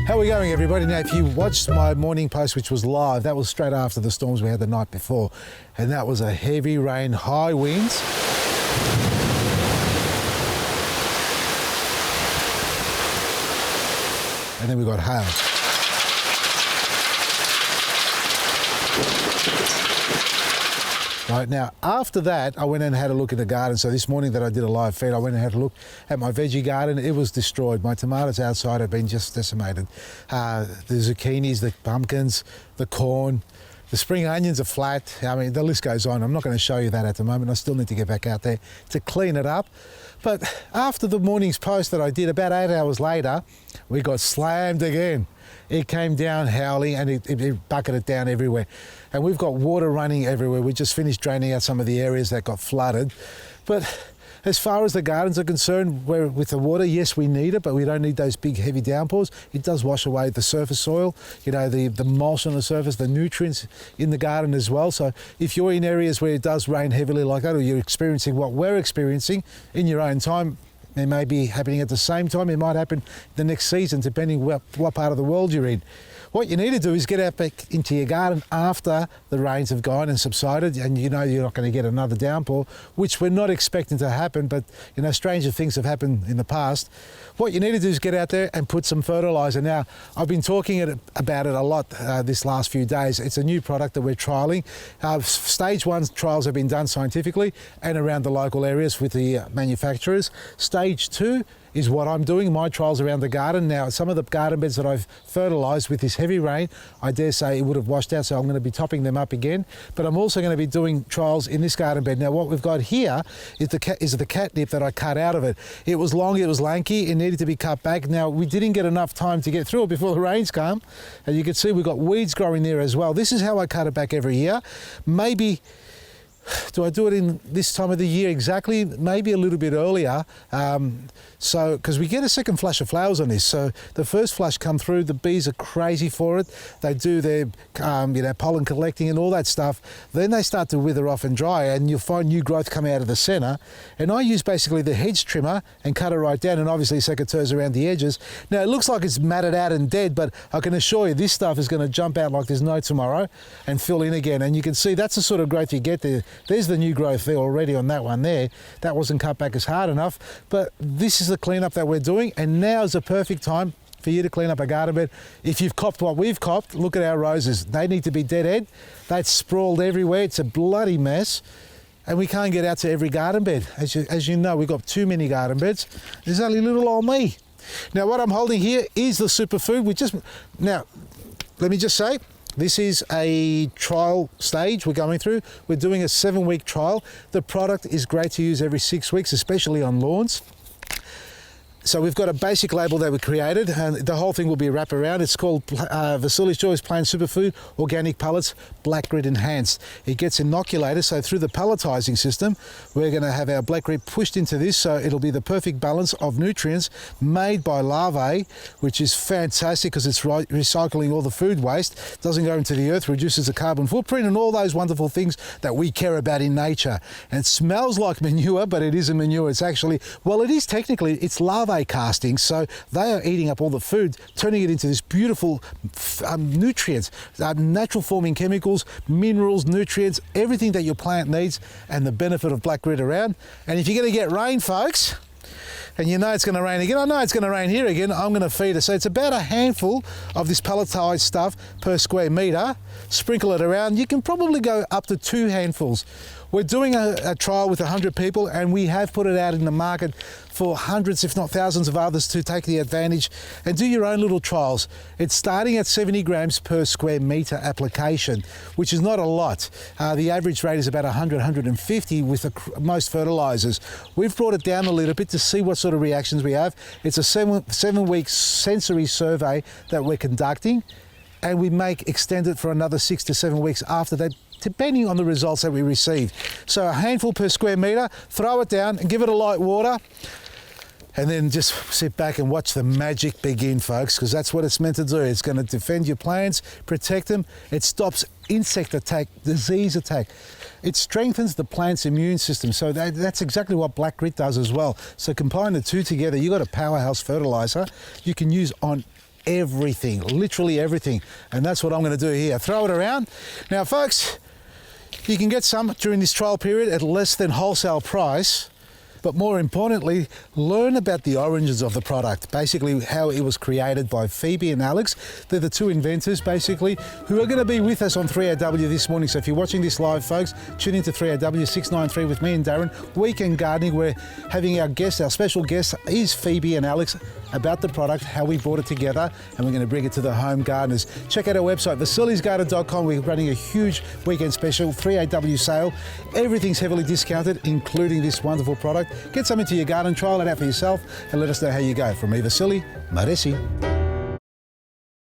How are we going, everybody? Now, if you watched my morning post, which was live, that was straight after the storms we had the night before. And that was a heavy rain, high winds. And then we got hail. Right, now, after that, I went and had a look at the garden. So this morning that I did a live feed, I went and had a look at my veggie garden. It was destroyed. My tomatoes outside have been just decimated. The zucchinis, the pumpkins, the corn, the spring onions are flat. I mean, the list goes on. I'm not going to show you that at the moment. I still need to get back out there to clean it up. But after the morning's post that I did, about 8 hours later, we got slammed again. It came down howling and it bucketed down everywhere. And we've got water running everywhere. We just finished draining out some of the areas that got flooded. But as far as the gardens are concerned, with the water, yes, we need it, but we don't need those big heavy downpours. It does wash away the surface soil, you know, the mulch on the surface, the nutrients in the garden as well. So if you're in areas where it does rain heavily like that, or you're experiencing what we're experiencing in your own time, it may be happening at the same time. It might happen the next season, depending what part of the world you're in. What you need to do is get out back into your garden after the rains have gone and subsided, and you know you're not going to get another downpour, which we're not expecting to happen, but you know, stranger things have happened in the past. What you need to do is get out there and put some fertiliser. Now, I've been talking about it a lot this last few days. It's a new product that we're trialling. Stage 1 trials have been done scientifically and around the local areas with the manufacturers. Stage 2 is what I'm doing, my trials around the garden. Now, some of the garden beds that I've fertilised with this heavy rain, I dare say it would have washed out, so I'm going to be topping them up again. But I'm also going to be doing trials in this garden bed. Now, what we've got here is the catnip that I cut out of it. It was long, it was lanky, it needed to be cut back. Now, we didn't get enough time to get through it before the rains come. And you can see we've got weeds growing there as well. This is how I cut it back every year. Maybe, do I do it in this time of the year exactly? Maybe a little bit earlier. Because we get a second flush of flowers on this. So the first flush come through, the bees are crazy for it. They do their pollen collecting and all that stuff. Then they start to wither off and dry, and you'll find new growth come out of the centre. And I use basically the hedge trimmer and cut it right down, and obviously secateurs around the edges. Now, it looks like it's matted out and dead, but I can assure you this stuff is going to jump out like there's no tomorrow and fill in again. And you can see that's the sort of growth you get there. There's the new growth there already on that one there. That wasn't cut back as hard enough, but this is the cleanup that we're doing, and now is the perfect time for you to clean up a garden bed. If you've copped what we've copped, look at our roses. They need to be deadhead. That's sprawled everywhere. It's a bloody mess, and we can't get out to every garden bed. As you know, we've got too many garden beds. There's only little old me. Now, what I'm holding here is the superfood. Now, let me just say, this is a trial stage we're going through. We're doing a 7-week trial. The product is great to use every 6 weeks, especially on lawns. So we've got a basic label that we created, and the whole thing will be wrapped around. It's called Vasilis Joy's Plain Superfood Organic Pellets Black Grit Enhanced. It gets inoculated, so through the pelletizing system, we're going to have our black grit pushed into this, so it'll be the perfect balance of nutrients made by larvae, which is fantastic because it's recycling all the food waste, doesn't go into the earth, reduces the carbon footprint and all those wonderful things that we care about in nature. And it smells like manure, but it isn't manure. It's actually, well, it is technically, it's larvae castings, so they are eating up all the food, turning it into this beautiful nutrients, natural forming chemicals, minerals, nutrients, everything that your plant needs, and the benefit of black grit around. And if you're going to get rain, folks, and you know it's going to rain again, I know it's going to rain here again, I'm going to feed it. So it's about a handful of this pelletized stuff per square metre. Sprinkle it around. You can probably go up to 2 handfuls. We're doing a trial with 100 people, and we have put it out in the market for hundreds, if not thousands of others to take the advantage and do your own little trials. It's starting at 70 grams per square metre application, which is not a lot. The average rate is about 100, 150 with most fertilisers. We've brought it down a little bit to see what sort of reactions we have. It's a 7-week sensory survey that we're conducting, and we may extend it for another 6 to 7 weeks after that, depending on the results that we receive. So a handful per square metre, throw it down and give it a light water, and then just sit back and watch the magic begin, folks, because that's what it's meant to do. It's going to defend your plants, protect them. It stops insect attack, disease attack. It strengthens the plant's immune system. So that's exactly what black grit does as well. So combine the two together, you've got a powerhouse fertiliser you can use on everything, literally everything. And that's what I'm going to do here. Throw it around. Now, folks, you can get some during this trial period at less than wholesale price. But more importantly, learn about the origins of the product, basically how it was created by Phoebe and Alex. They're the two inventors, basically, who are going to be with us on 3AW this morning. So if you're watching this live, folks, tune into 3AW 693 with me and Darren. Weekend Gardening, we're having our special guest is Phoebe and Alex, about the product, how we brought it together, and we're going to bring it to the home gardeners. Check out our website, vasilisgarden.com. We're running a huge weekend special, 3AW sale. Everything's heavily discounted, including this wonderful product. Get some into your garden, trial it out for yourself, and let us know how you go. From me, Vasili, Maresi.